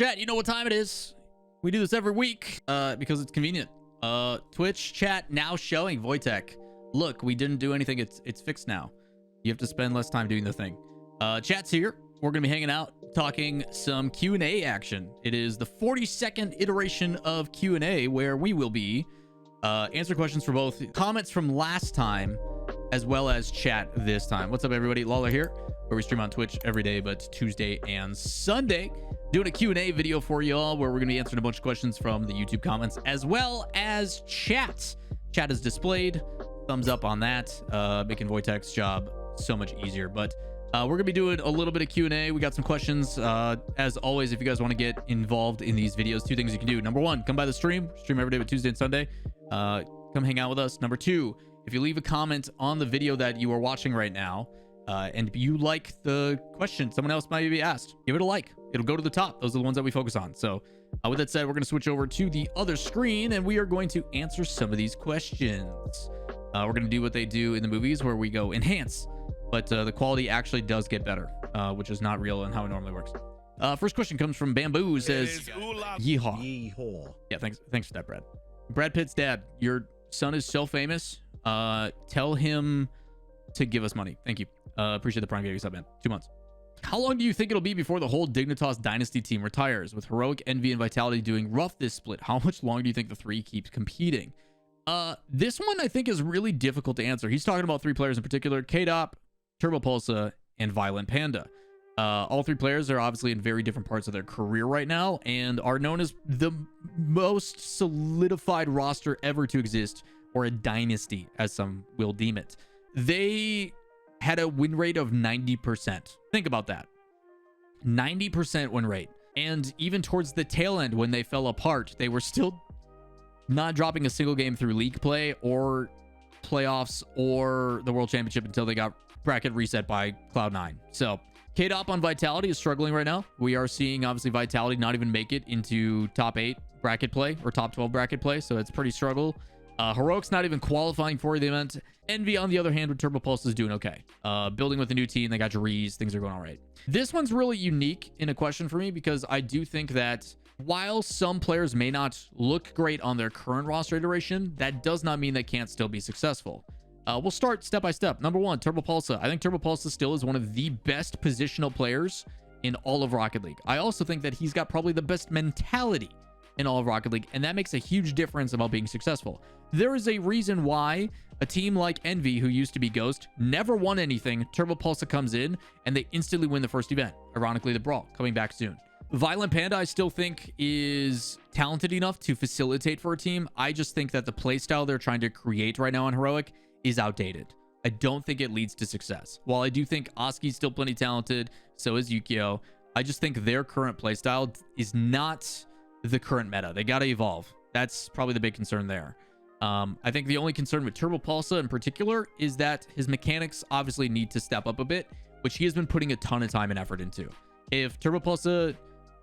chat, you know what time it is. We do this every week because it's convenient. Twitch chat now showing Wojtek. Look, we didn't do anything. It's fixed now. You have to spend less time doing the thing. Chat's here. We're going to be hanging out, talking some Q&A action. It is the 42nd iteration of Q&A where we will be answer questions for both comments from last time as well as chat this time. What's up, everybody? Lawler here, where we stream on Twitch every day but Tuesday and Sunday. Doing a Q&A video for y'all where we're going to be answering a bunch of questions from the YouTube comments as well as chat. Chat is displayed. Thumbs up on that. Making Wojtek's job so much easier. But we're going to be doing a little bit of Q&A. We got some questions. As always, if you guys want to get involved in these videos, two things you can do. Number one, come by the stream. Stream every day but Tuesday and Sunday. Come hang out with us. Number two, if you leave a comment on the video that you are watching right now, and you like the question someone else might be asked, give it a like. It'll go to the top. Those are the ones that we focus on. So with that said, we're going to switch over to the other screen and we are going to answer some of these questions. We're going to do what they do in the movies where we go enhance, but the quality actually does get better, which is not real and how it normally works. First question comes from Bamboo, says yeehaw. Yeah, thanks for that, Brad. Brad Pitt's dad, your son is so famous. Tell him to give us money. Thank you. Appreciate the Prime Gaming sub, man. 2 months. How long do you think it'll be before the whole Dignitas Dynasty team retires? With Heroic, Envy, and Vitality doing rough this split, how much longer do you think the three keeps competing? This one I think is really difficult to answer. He's talking about three players in particular: KDOP, Turbopulsa, and Violent Panda. All three players are obviously in very different parts of their career right now and are known as the most solidified roster ever to exist, or a dynasty, as some will deem it. They had a win rate of 90%. Think about that. 90% win rate. And even towards the tail end, when they fell apart, they were still not dropping a single game through league play or playoffs or the World Championship until they got bracket reset by Cloud9. So KDOP on Vitality is struggling right now. We are seeing, obviously, Vitality not even make it into top 8 bracket play or top 12 bracket play. So it's pretty struggle. Heroic's not even qualifying for the event. Envy, on the other hand, with Turbopulse is doing okay. Building with a new team, they got Jariz, things are going all right. This one's really unique in a question for me because I do think that while some players may not look great on their current roster iteration, that does not mean they can't still be successful. We'll start step by step. Number one, Turbopulsa. I think Turbopulsa still is one of the best positional players in all of Rocket League. I also think that he's got probably the best mentality in all of Rocket League, and that makes a huge difference about being successful. There is a reason why a team like Envy, who used to be Ghost, never won anything. Turbopulsa comes in and they instantly win the first event. Ironically, the Brawl, coming back soon. Violent Panda, I still think, is talented enough to facilitate for a team. I just think that the playstyle they're trying to create right now on Heroic is outdated. I don't think it leads to success. While I do think Oski's still plenty talented, so is Yukio, I just think their current playstyle is not the current meta. They got to evolve. That's probably the big concern there. I think the only concern with Turbopulsa in particular is that his mechanics obviously need to step up a bit, which he has been putting a ton of time and effort into. If Turbopulsa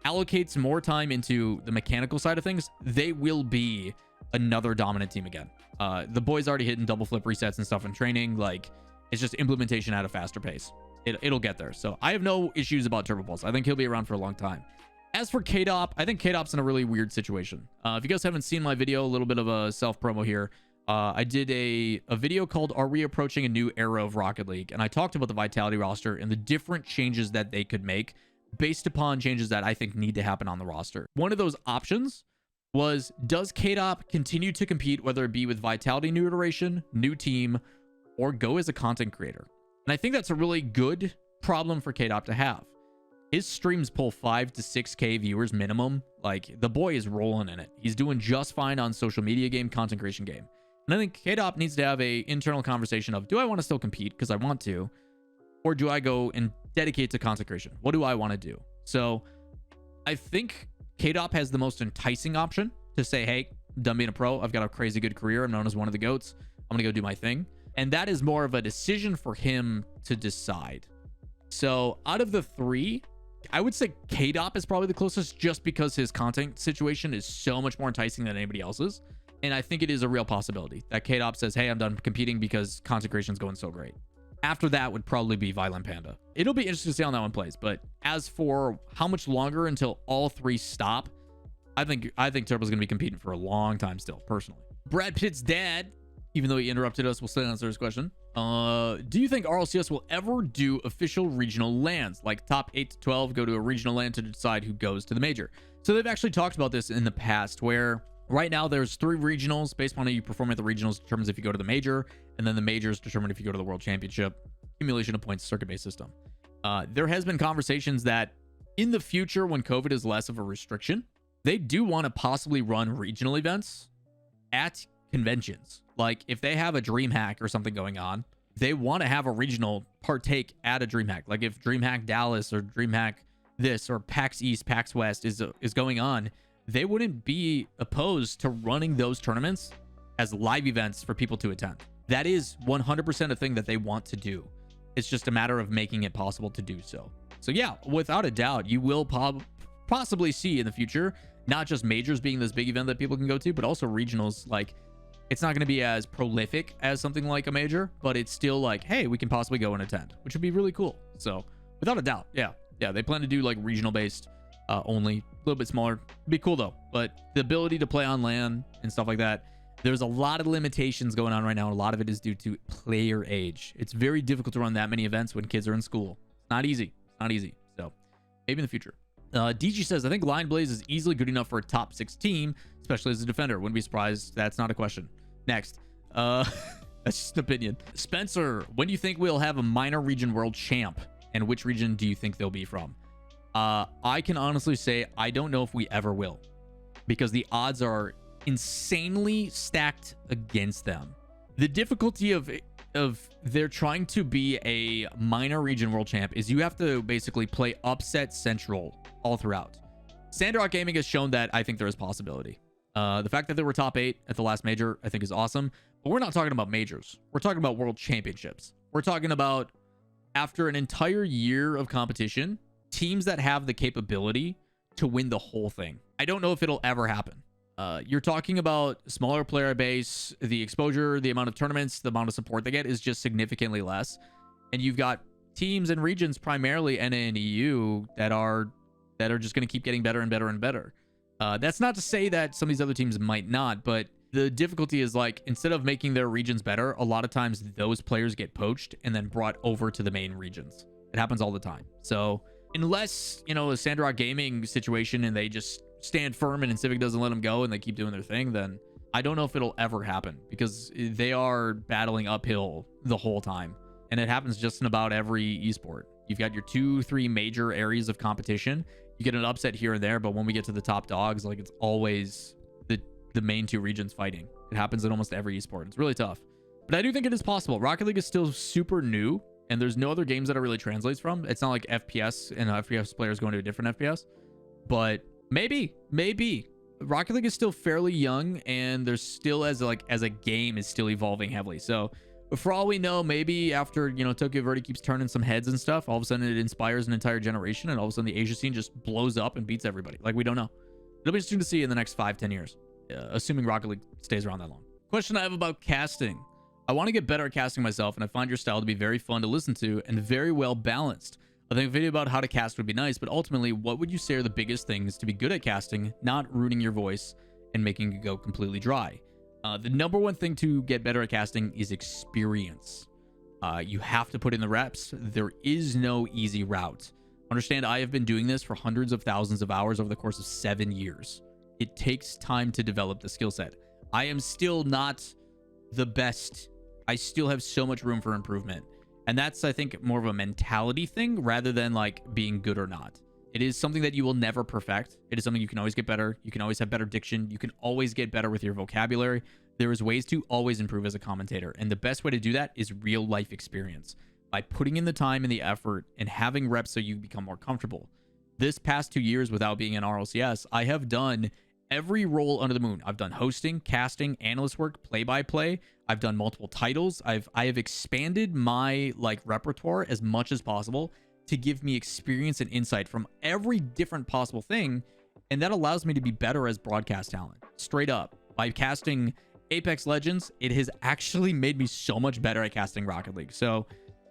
allocates more time into the mechanical side of things, they will be another dominant team again. The boys already hitting double flip resets and stuff in training. Like, it's just implementation at a faster pace. It'll get there. So I have no issues about Turbopulsa. I think he'll be around for a long time. As for KDOP, I think KDOP's in a really weird situation. If you guys haven't seen my video, a little bit of a self-promo here. I did a video called Are We Approaching a New Era of Rocket League? And I talked about the Vitality roster and the different changes that they could make based upon changes that I think need to happen on the roster. One of those options was, does KDOP continue to compete, whether it be with Vitality new iteration, new team, or go as a content creator? And I think that's a really good problem for KDOP to have. His streams pull 5 to 6K viewers minimum. Like, the boy is rolling in it. He's doing just fine on social media game, content creation game. And I think KDOP needs to have a internal conversation of, do I want to still compete because I want to? Or do I go and dedicate to content creation? What do I want to do? So I think KDOP has the most enticing option to say, hey, I'm done being a pro. I've got a crazy good career. I'm known as one of the GOATs. I'm going to go do my thing. And that is more of a decision for him to decide. So out of the three, I would say KDOP is probably the closest just because his content situation is so much more enticing than anybody else's. And I think it is a real possibility that KDOP says, hey, I'm done competing because content creation is going so great. After that would probably be Violent Panda. It'll be interesting to see how that one plays. But as for how much longer until all three stop, I think Turbo's going to be competing for a long time still, personally. Brad Pitt's dad, even though he interrupted us, we'll still answer his question. Do you think RLCS will ever do official regional lands, like top 8 to 12 go to a regional land to decide who goes to the major? So they've actually talked about this in the past, where right now there's 3 regionals. Based on how you perform at the regionals determines if you go to the major, and then the majors determine if you go to the world championship. Accumulation of points, circuit-based system. There has been conversations that in the future, when COVID is less of a restriction, they do want to possibly run regional events at conventions. Like if they have a DreamHack or something going on, they want to have a regional partake at a DreamHack. Like if DreamHack Dallas or DreamHack this or PAX East, PAX West is going on, they wouldn't be opposed to running those tournaments as live events for people to attend. That is 100% a thing that they want to do. It's just a matter of making it possible to do so. So yeah, without a doubt, you will possibly see in the future, not just majors being this big event that people can go to, but also regionals. Like it's not going to be as prolific as something like a major, but it's still like, hey, we can possibly go and attend, which would be really cool. So without a doubt, yeah, they plan to do like regional based only, a little bit smaller. It'd be cool though. But the ability to play on LAN and stuff like that, there's a lot of limitations going on right now. A lot of it is due to player age. It's very difficult to run that many events when kids are in school. It's not easy. So maybe in the future. DG says, I think Lion Blaze is easily good enough for a top 6 team, especially as a defender. Wouldn't be surprised. That's not a question. Next. That's just an opinion. Spencer, when do you think we'll have a minor region world champ? And which region do you think they'll be from? I can honestly say I don't know if we ever will, because the odds are insanely stacked against them. The difficulty of they're trying to be a minor region world champ is you have to basically play upset central all throughout. Sandrock Gaming has shown that I think there is possibility. The fact that they were top 8 at the last major, I think is awesome, but we're not talking about majors. We're talking about world championships. We're talking about after an entire year of competition, teams that have the capability to win the whole thing. I don't know if it'll ever happen. You're talking about smaller player base, the exposure, the amount of tournaments, the amount of support they get is just significantly less. And you've got teams and regions, primarily NA and EU, that are just going to keep getting better and better and better. That's not to say that some of these other teams might not, but the difficulty is like, instead of making their regions better, a lot of times those players get poached and then brought over to the main regions. It happens all the time. So unless, a Sandrock Gaming situation and they just stand firm and Civic doesn't let them go and they keep doing their thing, then I don't know if it'll ever happen, because they are battling uphill the whole time. And it happens just in about every esport. You've got your 2-3 major areas of competition. You get an upset here and there, but when we get to the top dogs, like it's always the main 2 regions fighting. It happens in almost every esport. It's really tough. But I do think it is possible. Rocket League is still super new, and there's no other games that it really translates from. It's not like FPS and FPS players going to a different FPS. But maybe Rocket League is still fairly young, and there's still as a game is still evolving heavily. So for all we know, maybe after Tokyo Verde keeps turning some heads and stuff, all of a sudden it inspires an entire generation, and all of a sudden the Asia scene just blows up and beats everybody. Like, we don't know. It'll be interesting to see in the next 5-10 years, assuming Rocket League stays around that long. Question I have about casting: I want to get better at casting myself, and I find your style to be very fun to listen to and very well balanced. I think a video about how to cast would be nice, but ultimately, what would you say are the biggest things to be good at casting, not ruining your voice and making it go completely dry? The number one thing to get better at casting is experience. You have to put in the reps. There is no easy route. Understand, I have been doing this for hundreds of thousands of hours over the course of 7 years. It takes time to develop the skill set. I am still not the best. I still have so much room for improvement. And that's, I think, more of a mentality thing rather than like being good or not. It is something that you will never perfect. It is something you can always get better. You can always have better diction. You can always get better with your vocabulary. There is ways to always improve as a commentator. And the best way to do that is real life experience. By putting in the time and the effort and having reps so you become more comfortable. This past 2 years without being in RLCS, I have done every role under the moon. I've done hosting, casting, analyst work, play-by-play. I've done multiple titles. I have expanded my repertoire as much as possible to give me experience and insight from every different possible thing, and that allows me to be better as broadcast talent. Straight up, by casting Apex Legends, it has actually made me so much better at casting Rocket League. So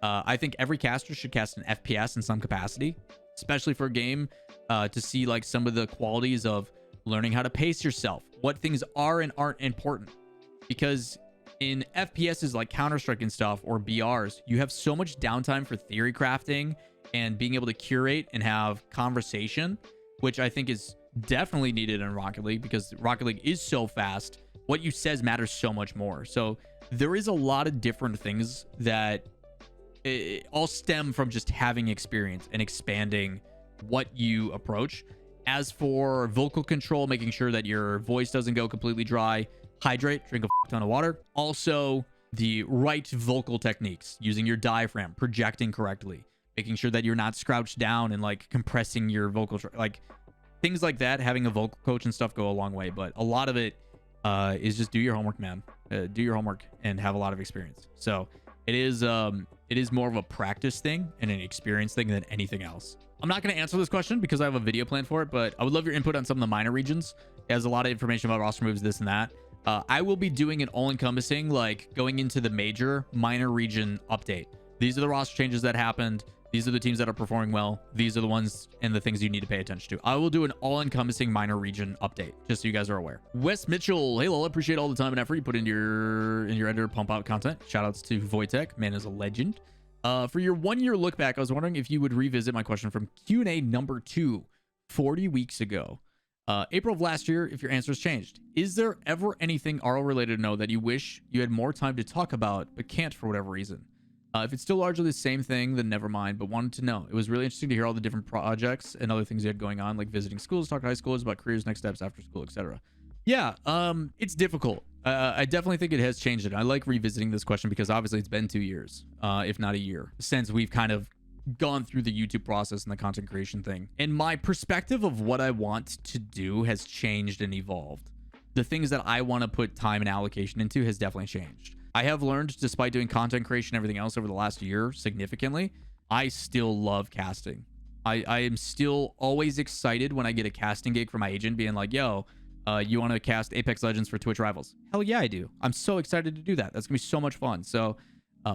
I think every caster should cast an FPS in some capacity, especially for a game, to see like some of the qualities of learning how to pace yourself, what things are and aren't important. Because in FPSs like Counter-Strike and stuff, or BRs, you have so much downtime for theory crafting and being able to curate and have conversation, which I think is definitely needed in Rocket League, because Rocket League is so fast. What you says matters so much more. So there is a lot of different things that all stem from just having experience and expanding what you approach. As for vocal control, making sure that your voice doesn't go completely dry, hydrate, drink a ton of water. Also, the right vocal techniques, using your diaphragm, projecting correctly, making sure that you're not crouched down and like compressing your vocal, like things like that. Having a vocal coach and stuff go a long way, but a lot of it is just do your homework, man. Do your homework and have a lot of experience. So it is more of a practice thing and an experience thing than anything else. I'm not going to answer this question because I have a video plan for it, but I would love your input on some of the minor regions. It has a lot of information about roster moves, this and that. I will be doing an all-encompassing, like going into the major minor region update. These are the roster changes that happened. These are the teams that are performing well. These are the ones and the things you need to pay attention to. I will do an all-encompassing minor region update, just so you guys are aware. Wes Mitchell, hey Lawler, appreciate all the time and effort you put into your editor pump out content. Shoutouts to Wojtek, man is a legend. For your 1 year look back, I was wondering if you would revisit my question from Q&A number 2, 40 weeks ago. April of last year, if your answers changed. Is there ever anything RL related to know that you wish you had more time to talk about, but can't for whatever reason? If it's still largely the same thing, then never mind, but wanted to know. It was really interesting to hear all the different projects and other things you had going on, like visiting schools, talking to high schoolers about careers, next steps after school, etc. Yeah, it's difficult. I definitely think it has changed it. I like revisiting this question because obviously it's been 2 years, if not a year, since we've kind of gone through the YouTube process and the content creation thing. And my perspective of what I want to do has changed and evolved. The things that I want to put time and allocation into has definitely changed. I have learned, despite doing content creation and everything else over the last year significantly, I still love casting. I am still always excited when I get a casting gig from my agent being like, yo, you want to cast Apex Legends for Twitch Rivals? Hell yeah, I do. I'm so excited to do that. That's gonna be so much fun. So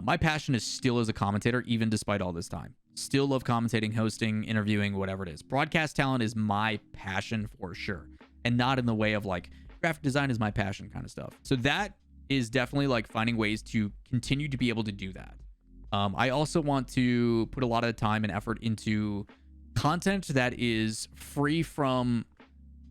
my passion is still as a commentator, even despite all this time. Still love commentating, hosting, interviewing, whatever it is. Broadcast talent is my passion for sure. And not in the way of like graphic design is my passion kind of stuff. So that is definitely like finding ways to continue to be able to do that. I also want to put a lot of time and effort into content that is free from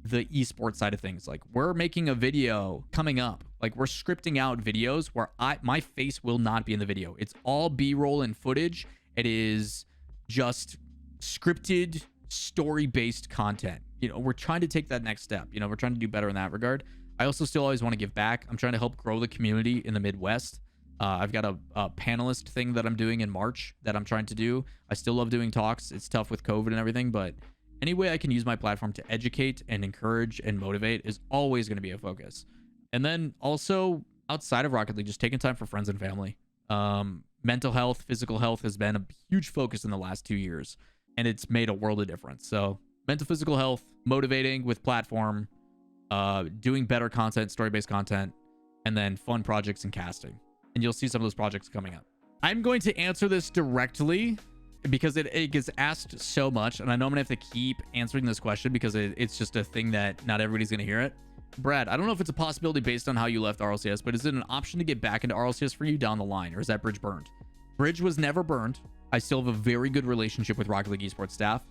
the esports side of things. Like we're making a video coming up, like we're scripting out videos where my face will not be in the video. It's all B-roll and footage. It is just scripted story-based content. You know, we're trying to take that next step. You know, we're trying to do better in that regard. I also still always want to give back. I'm trying to help grow the community in the Midwest. I've got a panelist thing that I'm doing in March that I'm trying to do. I still love doing talks. It's tough with COVID and everything, but any way I can use my platform to educate and encourage and motivate is always going to be a focus. And then also outside of Rocket League, just taking time for friends and family. Mental health, physical health has been a huge focus in the last 2 years, and it's made a world of difference. So mental, physical health, motivating with platform, doing better content, story-based content, and then fun projects and casting. And you'll see some of those projects coming up. I'm going to answer this directly because it gets asked so much, and I know I'm gonna have to keep answering this question because it's just a thing that not everybody's gonna hear it. Brad, I don't know if it's a possibility based on how you left RLCS, but is it an option to get back into RLCS for you down the line, or is that bridge burned? Bridge was never burned. I still have a very good relationship with Rocket League esports staff.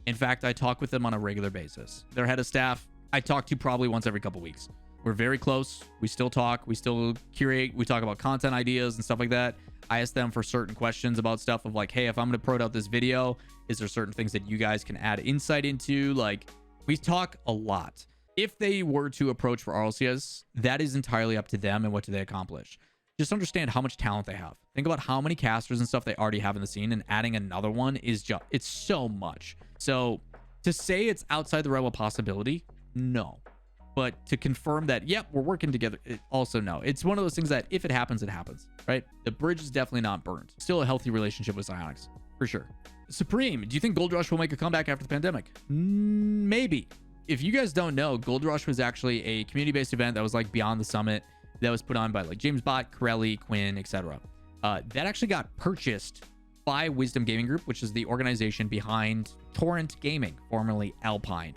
In fact, I talk with them on a regular basis. Their head of staff, I talk to probably once every couple weeks. We're very close. We still talk. We still curate. We talk about content ideas and stuff like that. I ask them for certain questions about stuff of like, hey, if I'm going to promote out this video, is there certain things that you guys can add insight into? Like, we talk a lot. If they were to approach for RLCS, that is entirely up to them and what do they accomplish. Just understand how much talent they have. Think about how many casters and stuff they already have in the scene, and adding another one is just, it's so much. So to say it's outside the realm of possibility, no. But to confirm that, yep, we're working together, also no. It's one of those things that if it happens, right? The bridge is definitely not burned. Still a healthy relationship with Psyonix, for sure. Supreme, do you think Gold Rush will make a comeback after the pandemic? Maybe. If you guys don't know, Gold Rush was actually a community-based event that was like beyond the summit that was put on by like James Bott, Corelli, Quinn, etc. That actually got purchased by Wisdom Gaming Group, which is the organization behind Torrent Gaming, formerly Alpine.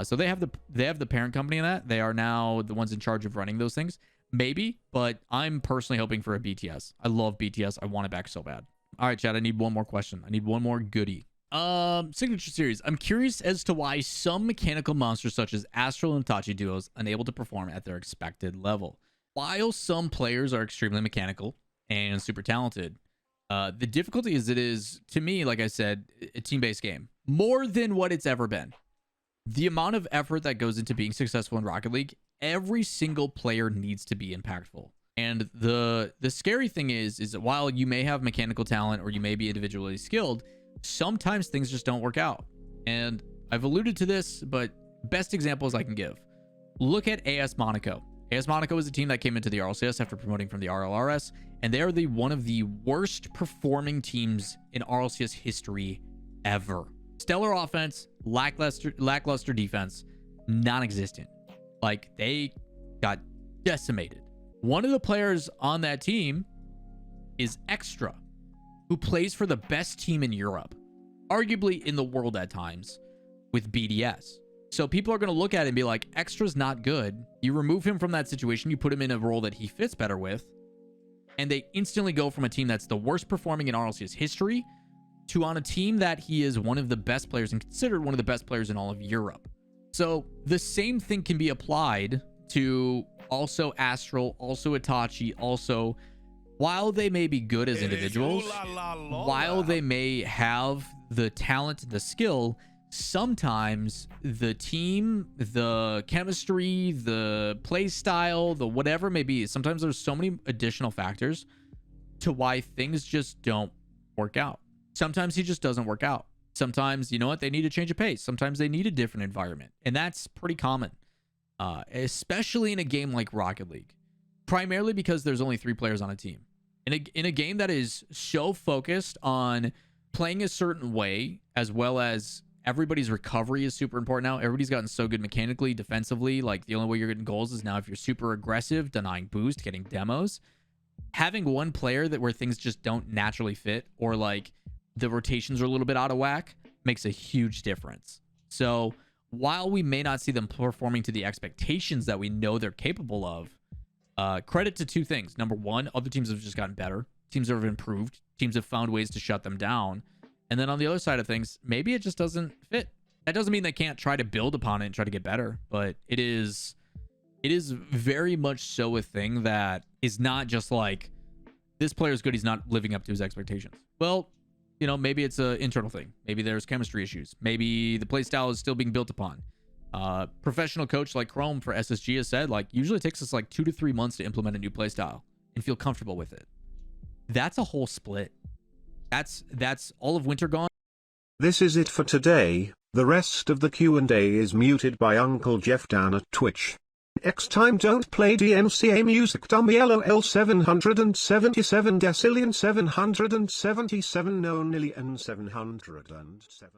So they have the parent company in that. They are now the ones in charge of running those things. Maybe, but I'm personally hoping for a BTS. I love BTS. I want it back so bad. All right, Chad, I need one more question. I need one more goodie. Signature series. I'm curious as to why some mechanical monsters such as Astral and Itachi duos unable to perform at their expected level. While some players are extremely mechanical and super talented, the difficulty is it is, to me, like I said, a team-based game. More than what it's ever been. The amount of effort that goes into being successful in Rocket League, every single player needs to be impactful. And the scary thing is that while you may have mechanical talent or you may be individually skilled, sometimes things just don't work out. And I've alluded to this, but best examples I can give. Look at AS Monaco. AS Monaco is a team that came into the RLCS after promoting from the RLRS, and they are one of the worst performing teams in RLCS history ever. Stellar offense, lackluster defense, non-existent. Like, they got decimated. One of the players on that team is Extra, who plays for the best team in Europe, arguably in the world at times, with BDS. So people are going to look at it and be like, Extra's not good. You remove him from that situation, you put him in a role that he fits better with, and they instantly go from a team that's the worst performing in RLCS history to on a team that he is one of the best players and considered one of the best players in all of Europe. So the same thing can be applied to also Astral, also Itachi, also, while they may be good as individuals, while they may have the talent, the skill, sometimes the team, the chemistry, the play style, the whatever it may be, sometimes there's so many additional factors to why things just don't work out. Sometimes he just doesn't work out. Sometimes, you know what, they need to change a pace. Sometimes they need a different environment. And that's pretty common, especially in a game like Rocket League, primarily because there's only 3 players on a team. In a game that is so focused on playing a certain way, as well as everybody's recovery is super important now. Everybody's gotten so good mechanically, defensively. Like, the only way you're getting goals is now if you're super aggressive, denying boost, getting demos. Having one player where things just don't naturally fit, or like the rotations are a little bit out of whack, makes a huge difference. So while we may not see them performing to the expectations that we know they're capable of, credit to 2 things. Number 1, other teams have just gotten better. Teams have improved. Teams have found ways to shut them down. And then on the other side of things, maybe it just doesn't fit. That doesn't mean they can't try to build upon it and try to get better, but it is very much so a thing that is not just like, this player's good, he's not living up to his expectations. Well, you know, maybe it's an internal thing. Maybe there's chemistry issues. Maybe the play style is still being built upon. Professional coach like Chrome for SSG has said, like, usually it takes us like 2 to 3 months to implement a new play style and feel comfortable with it. That's a whole split. That's all of winter gone. This is it for today. The rest of the Q&A is muted by Uncle Jeff down at Twitch. Next time don't play DMCA music, dummy. LOL 777 decillion 777 no million 707.